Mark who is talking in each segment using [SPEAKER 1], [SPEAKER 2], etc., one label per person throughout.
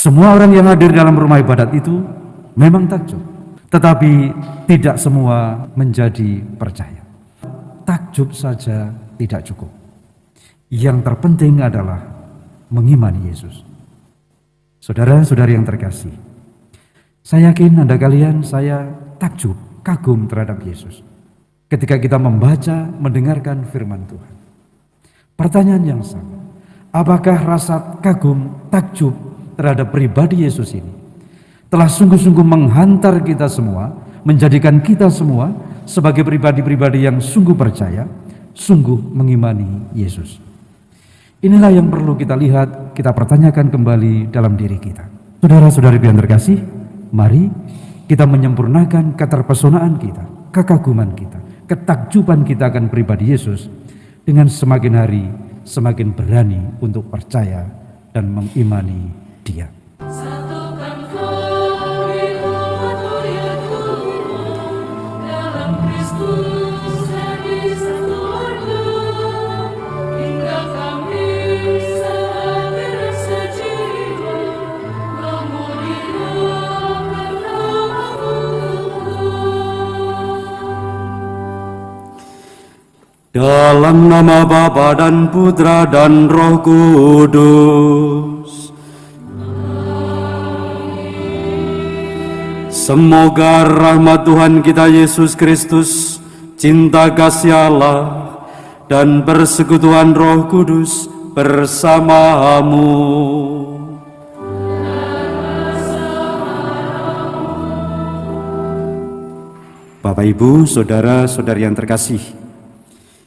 [SPEAKER 1] Semua orang yang hadir dalam rumah ibadat itu memang takjub, tetapi tidak semua menjadi percaya. Takjub saja tidak cukup. Yang terpenting adalah mengimani Yesus. Saudara-saudari yang terkasih, saya yakin Anda kalian, saya takjub, kagum terhadap Yesus ketika kita membaca, mendengarkan firman Tuhan. Pertanyaan yang sama, apakah rasa kagum, takjub terhadap pribadi Yesus ini telah sungguh-sungguh menghantar kita semua, menjadikan kita semua sebagai pribadi-pribadi yang sungguh percaya, sungguh mengimani Yesus? Inilah yang perlu kita lihat, kita pertanyakan kembali dalam diri kita. Saudara-saudari yang terkasih, mari kita menyempurnakan keterpesonaan kita, kekaguman kita, ketakjuban kita akan pribadi Yesus dengan semakin hari semakin berani untuk percaya dan mengimani Dia.
[SPEAKER 2] Satukan kami umatmu yang Tuhan, dalam Kristus jadi satu organ, hingga kami sehati dan sejiwa, memuliakan nama-Mu Tuhan.
[SPEAKER 3] Dalam nama Bapa dan Putra dan Roh Kudus. Semoga rahmat Tuhan kita Yesus Kristus, cinta kasih Allah, dan persekutuan Roh Kudus bersamamu. Bapak, Ibu, saudara-saudari yang terkasih,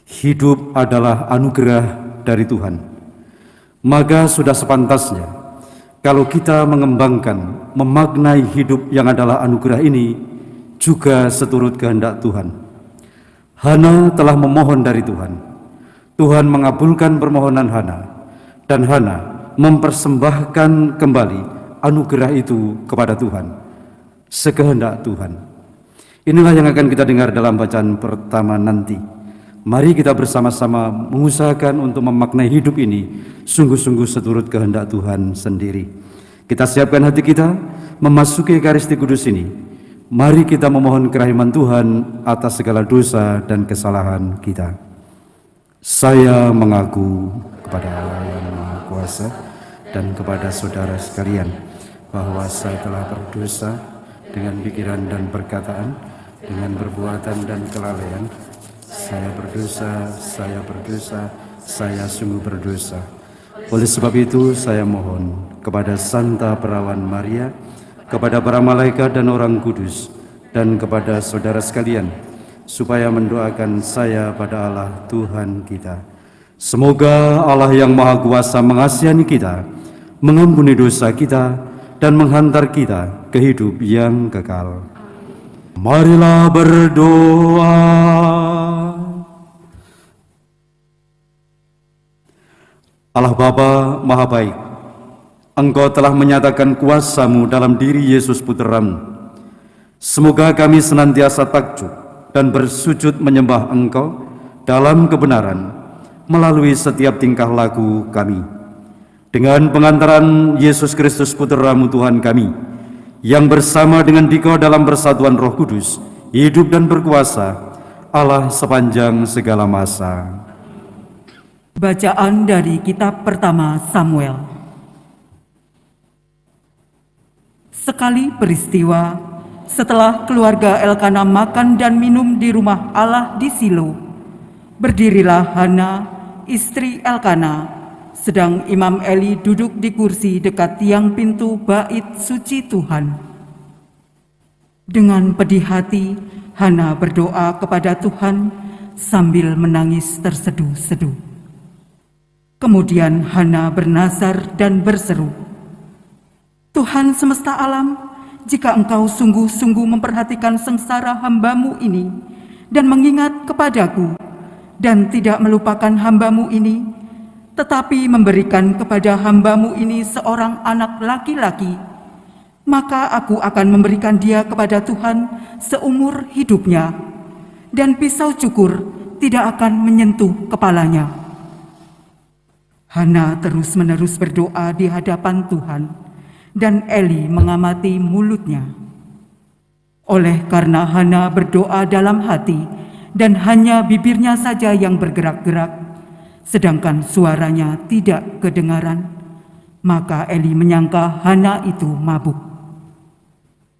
[SPEAKER 3] hidup adalah anugerah dari Tuhan. Maka sudah sepantasnya kalau kita mengembangkan, memaknai hidup yang adalah anugerah ini juga seturut kehendak Tuhan. Hana telah memohon dari Tuhan. Tuhan mengabulkan permohonan Hana, dan Hana mempersembahkan kembali anugerah itu kepada Tuhan, sekehendak Tuhan. Inilah yang akan kita dengar dalam bacaan pertama nanti. Mari kita bersama-sama mengusahakan untuk memaknai hidup ini sungguh-sungguh seturut kehendak Tuhan sendiri. Kita siapkan hati kita memasuki Ekaristi Kudus ini. Mari kita memohon kerahiman Tuhan atas segala dosa dan kesalahan kita. Saya mengaku kepada Allah yang Maha Kuasa dan kepada saudara sekalian bahwa saya telah berdosa dengan pikiran dan perkataan, dengan perbuatan dan kelalaian. Saya berdosa, saya sungguh berdosa. Oleh sebab itu saya mohon kepada Santa Perawan Maria, kepada para malaikat dan orang kudus, dan kepada saudara sekalian, supaya mendoakan saya pada Allah Tuhan kita. Semoga Allah yang Maha Kuasa mengasihani kita, mengampuni dosa kita, dan menghantar kita ke hidup yang kekal. Marilah berdoa. Allah Bapa Maha Baik, Engkau telah menyatakan kuasa-Mu dalam diri Yesus Putra-Mu. Semoga kami senantiasa takjub dan bersujud menyembah Engkau dalam kebenaran melalui setiap tingkah laku kami. Dengan pengantaran Yesus Kristus Putra-Mu Tuhan kami, yang bersama dengan Dikau dalam persatuan Roh Kudus, hidup dan berkuasa, Allah sepanjang segala masa.
[SPEAKER 4] Bacaan dari kitab pertama Samuel. Sekali peristiwa, setelah keluarga Elkana makan dan minum di rumah Allah di Silo, berdirilah Hana, istri Elkana, sedang Imam Eli duduk di kursi dekat tiang pintu bait suci Tuhan. Dengan pedih hati, Hana berdoa kepada Tuhan sambil menangis terseduh-seduh. Kemudian Hana bernazar dan berseru, Tuhan semesta alam, jika Engkau sungguh-sungguh memperhatikan sengsara hamba-Mu ini dan mengingat kepadaku dan tidak melupakan hamba-Mu ini, tetapi memberikan kepada hamba-Mu ini seorang anak laki-laki, maka aku akan memberikan dia kepada Tuhan seumur hidupnya, dan pisau cukur tidak akan menyentuh kepalanya. Hana terus-menerus berdoa di hadapan Tuhan, dan Eli mengamati mulutnya. Oleh karena Hana berdoa dalam hati dan hanya bibirnya saja yang bergerak-gerak, sedangkan suaranya tidak kedengaran, maka Eli menyangka Hana itu mabuk.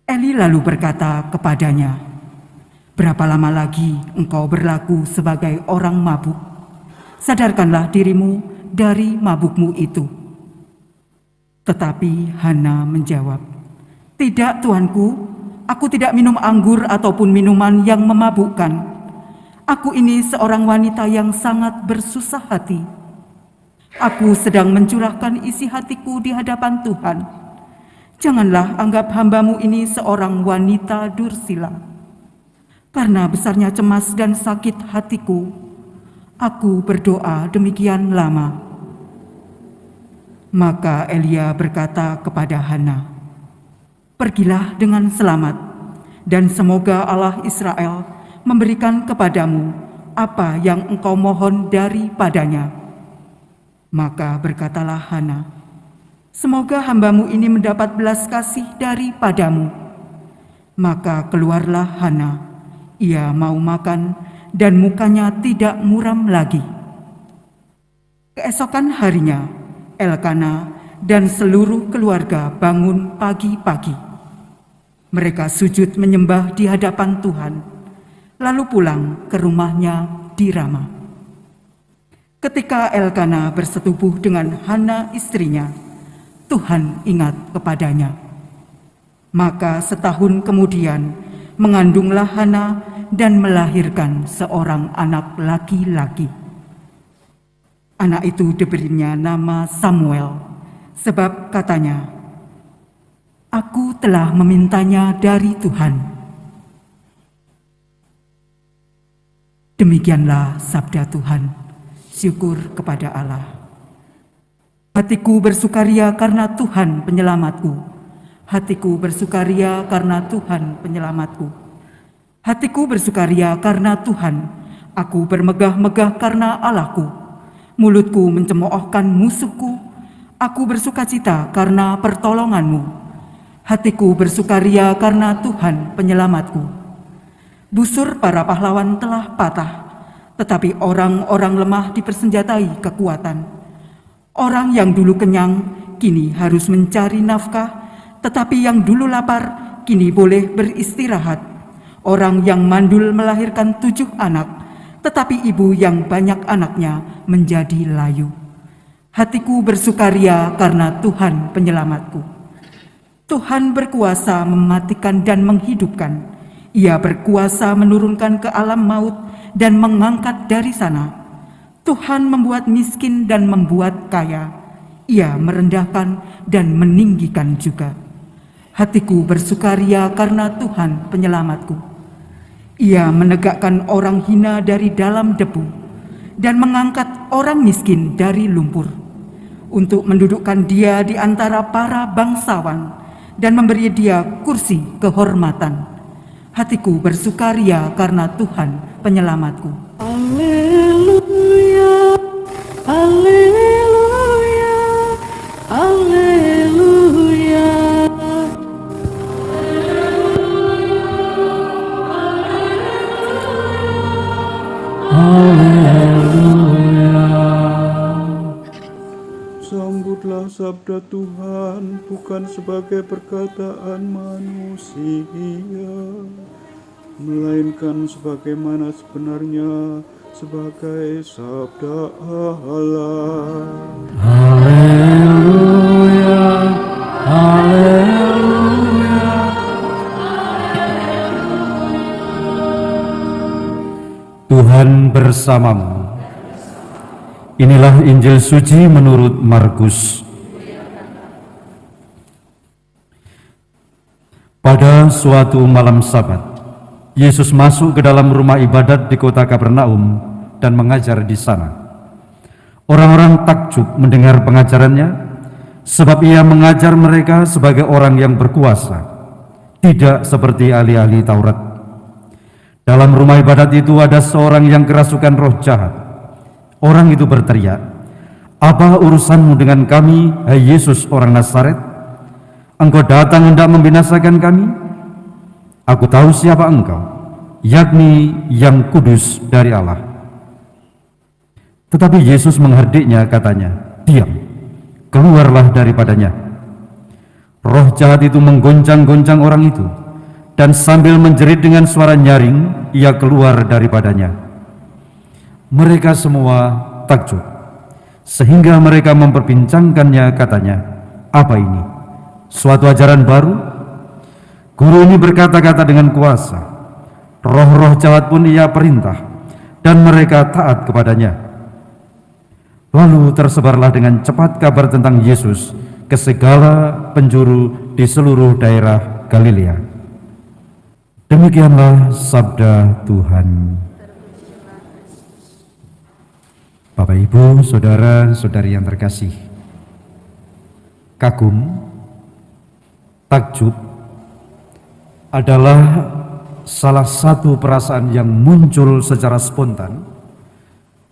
[SPEAKER 4] Eli lalu berkata kepadanya, "Berapa lama lagi engkau berlaku sebagai orang mabuk? Sadarkanlah dirimu dari mabukmu itu." Tetapi Hana menjawab, "Tidak, Tuanku, aku tidak minum anggur ataupun minuman yang memabukkan. Aku ini seorang wanita yang sangat bersusah hati. Aku sedang mencurahkan isi hatiku di hadapan Tuhan. Janganlah anggap hambamu ini seorang wanita dursila. Karena besarnya cemas dan sakit hatiku, aku berdoa demikian lama." Maka Elia berkata kepada Hana, "Pergilah dengan selamat, dan semoga Allah Israel memberikan kepadamu apa yang engkau mohon daripadanya." Maka berkatalah Hana, "Semoga hambamu ini mendapat belas kasih daripadamu." Maka keluarlah Hana, ia mau makan dan mukanya tidak muram lagi. Keesokan harinya, Elkana dan seluruh keluarga bangun pagi-pagi. Mereka sujud menyembah di hadapan Tuhan, lalu pulang ke rumahnya di Rama. Ketika Elkana bersetubuh dengan Hana istrinya, Tuhan ingat kepadanya. Maka setahun kemudian mengandunglah Hana dan melahirkan seorang anak laki-laki. Anak itu diberinya nama Samuel, sebab katanya, "Aku telah memintanya dari Tuhan." Demikianlah sabda Tuhan. Syukur kepada Allah. Hatiku bersukaria karena Tuhan penyelamatku. Hatiku bersukaria karena Tuhan penyelamatku. Hatiku bersukaria karena Tuhan. Aku bermegah-megah karena Allahku. Mulutku mencemoohkan musuhku. Aku bersukacita karena pertolonganmu. Hatiku bersukaria karena Tuhan penyelamatku. Busur para pahlawan telah patah, tetapi orang-orang lemah dipersenjatai kekuatan. Orang yang dulu kenyang kini harus mencari nafkah, tetapi yang dulu lapar kini boleh beristirahat. Orang yang mandul melahirkan 7 anak, tetapi ibu yang banyak anaknya menjadi layu. Hatiku bersukaria karena Tuhan penyelamatku. Tuhan berkuasa mematikan dan menghidupkan. Ia berkuasa menurunkan ke alam maut dan mengangkat dari sana. Tuhan membuat miskin dan membuat kaya. Ia merendahkan dan meninggikan juga. Hatiku bersukaria karena Tuhan penyelamatku. Ia menegakkan orang hina dari dalam debu dan mengangkat orang miskin dari lumpur, untuk mendudukkan dia di antara para bangsawan dan memberi dia kursi kehormatan. Hatiku bersukaria karena Tuhan penyelamatku.
[SPEAKER 2] Alleluia, alleluia, alleluia.
[SPEAKER 5] Sambutlah sabda Tuhan bukan sebagai perkataan manusia, melainkan sebagaimana sebenarnya sebagai sabda Allah.
[SPEAKER 1] Haleluya, haleluya. Tuhan bersamamu. Inilah Injil suci menurut Markus. Pada suatu malam Sabat, Yesus masuk ke dalam rumah ibadat di kota Kapernaum dan mengajar di sana. Orang-orang takjub mendengar pengajarannya, sebab ia mengajar mereka sebagai orang yang berkuasa, tidak seperti ahli-ahli Taurat. Dalam rumah ibadat itu ada seorang yang kerasukan roh jahat. Orang itu berteriak, "Apa urusanmu dengan kami, hai Yesus orang Nazaret?" Engkau datang hendak membinasakan kami? Aku tahu siapa engkau, yakni yang kudus dari Allah. Tetapi Yesus menghardiknya, katanya, diam, keluarlah daripadanya. Roh jahat itu menggoncang-goncang orang itu, dan sambil menjerit dengan suara nyaring, ia keluar daripadanya. Mereka semua takjub, sehingga mereka memperbincangkannya, katanya, apa ini? Suatu ajaran baru? Guru ini berkata-kata dengan kuasa, roh-roh jahat pun ia perintah, dan mereka taat kepadanya. Lalu tersebarlah dengan cepat kabar tentang Yesus ke segala penjuru di seluruh daerah Galilea. Demikianlah sabda Tuhan. Bapak, Ibu, saudara-saudari yang terkasih, kagum, takjub adalah salah satu perasaan yang muncul secara spontan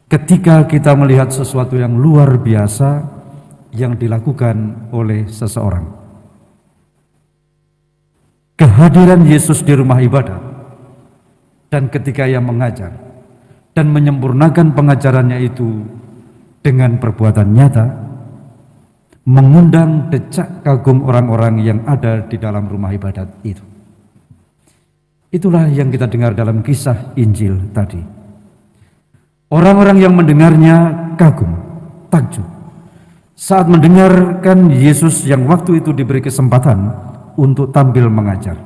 [SPEAKER 1] ketika kita melihat sesuatu yang luar biasa yang dilakukan oleh seseorang. Kehadiran Yesus di rumah ibadat, dan ketika ia mengajar dan menyempurnakan pengajarannya itu dengan perbuatan nyata, mengundang decak kagum orang-orang yang ada di dalam rumah ibadat itu. Itulah yang kita dengar dalam kisah Injil tadi. Orang-orang yang mendengarnya kagum, takjub, saat mendengarkan Yesus yang waktu itu diberi kesempatan untuk tampil mengajar.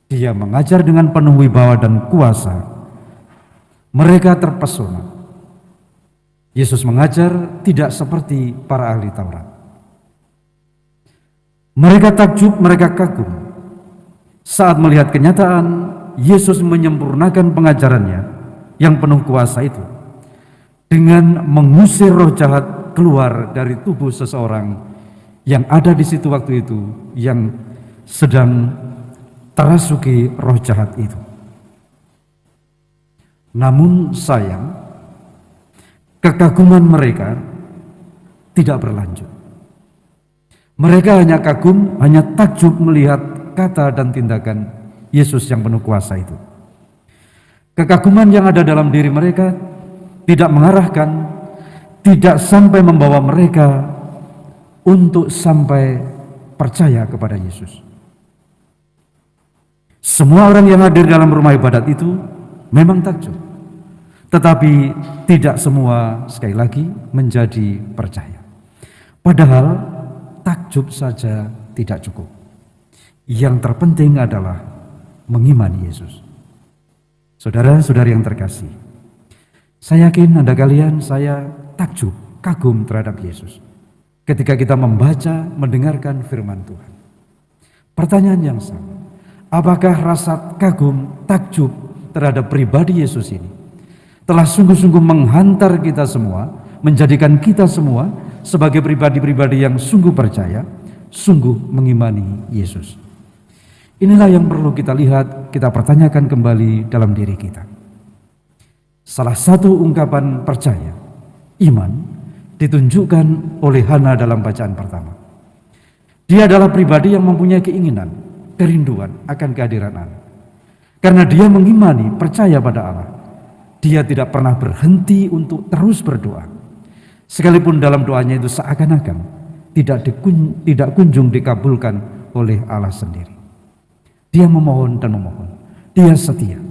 [SPEAKER 1] Dia mengajar dengan penuh wibawa dan kuasa. Mereka terpesona. Yesus mengajar tidak seperti para ahli Taurat. Mereka takjub, mereka kagum saat melihat kenyataan Yesus menyempurnakan pengajarannya yang penuh kuasa itu dengan mengusir roh jahat keluar dari tubuh seseorang yang ada di situ waktu itu, yang sedang terasuki roh jahat itu. Namun sayang, kekaguman mereka tidak berlanjut. Mereka hanya kagum, hanya takjub melihat kata dan tindakan Yesus yang penuh kuasa itu. Kekaguman yang ada dalam diri mereka tidak mengarahkan, tidak sampai membawa mereka untuk sampai percaya kepada Yesus. Semua orang yang hadir dalam rumah ibadat itu memang takjub, tetapi tidak semua sekali lagi menjadi percaya. Padahal takjub saja tidak cukup. Yang terpenting adalah mengimani Yesus. Saudara-saudari yang terkasih, saya yakin Anda kalian, saya takjub, kagum terhadap Yesus ketika kita membaca, mendengarkan firman Tuhan. Pertanyaan yang sama, apakah rasa kagum, takjub terhadap pribadi Yesus ini telah sungguh-sungguh menghantar kita semua, menjadikan kita semua sebagai pribadi-pribadi yang sungguh percaya, sungguh mengimani Yesus? Inilah yang perlu kita lihat, kita pertanyakan kembali dalam diri kita. Salah satu ungkapan percaya, iman, ditunjukkan oleh Hana dalam bacaan pertama. Dia adalah pribadi yang mempunyai keinginan, kerinduan akan kehadiran Allah. Karena dia mengimani, percaya pada Allah, dia tidak pernah berhenti untuk terus berdoa. Sekalipun dalam doanya itu seakan-akan tidak kunjung dikabulkan oleh Allah sendiri. Dia memohon dan memohon. Dia setia.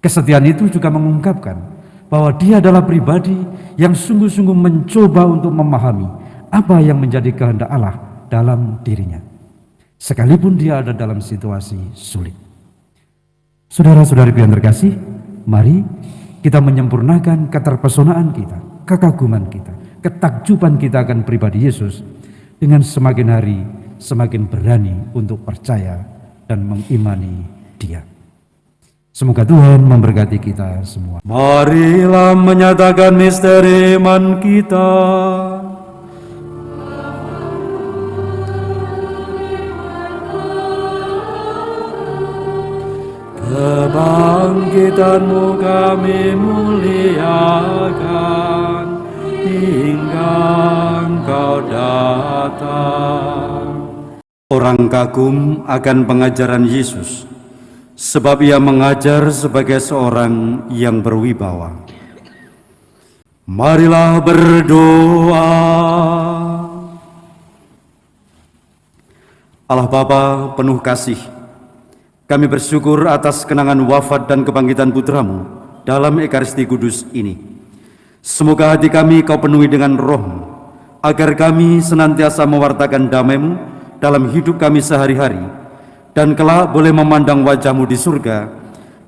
[SPEAKER 1] Kesetiaan itu juga mengungkapkan bahwa dia adalah pribadi yang sungguh-sungguh mencoba untuk memahami apa yang menjadi kehendak Allah dalam dirinya, sekalipun dia ada dalam situasi sulit. Saudara-saudari yang terkasih, mari kita menyempurnakan keterpesonaan kita, kekaguman kita, ketakjuban kita akan pribadi Yesus dengan semakin hari semakin berani untuk percaya dan mengimani Dia. Semoga Tuhan memberkati kita semua.
[SPEAKER 3] Marilah menyatakan misteri iman kita. Kebangkitan-Mu kami muliakan hingga Engkau datang. Orang kagum akan pengajaran Yesus, sebab ia mengajar sebagai seorang yang berwibawa. Marilah berdoa. Allah Bapa penuh kasih, kami bersyukur atas kenangan wafat dan kebangkitan putra-Mu dalam Ekaristi Kudus ini. Semoga hati kami Kau penuhi dengan Roh-Mu, agar kami senantiasa mewartakan damai-Mu dalam hidup kami sehari-hari, dan kelak boleh memandang wajah-Mu di surga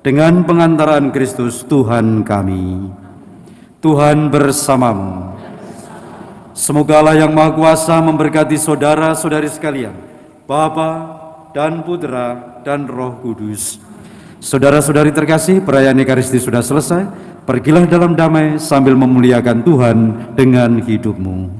[SPEAKER 3] dengan pengantaran Kristus Tuhan kami. Tuhan bersamamu. Semoga Allah yang Maha Kuasa memberkati saudara-saudari sekalian, Bapa dan Putra dan Roh Kudus. Saudara-saudari terkasih, perayaan Ekaristi sudah selesai. Pergilah dalam damai sambil memuliakan Tuhan dengan hidupmu.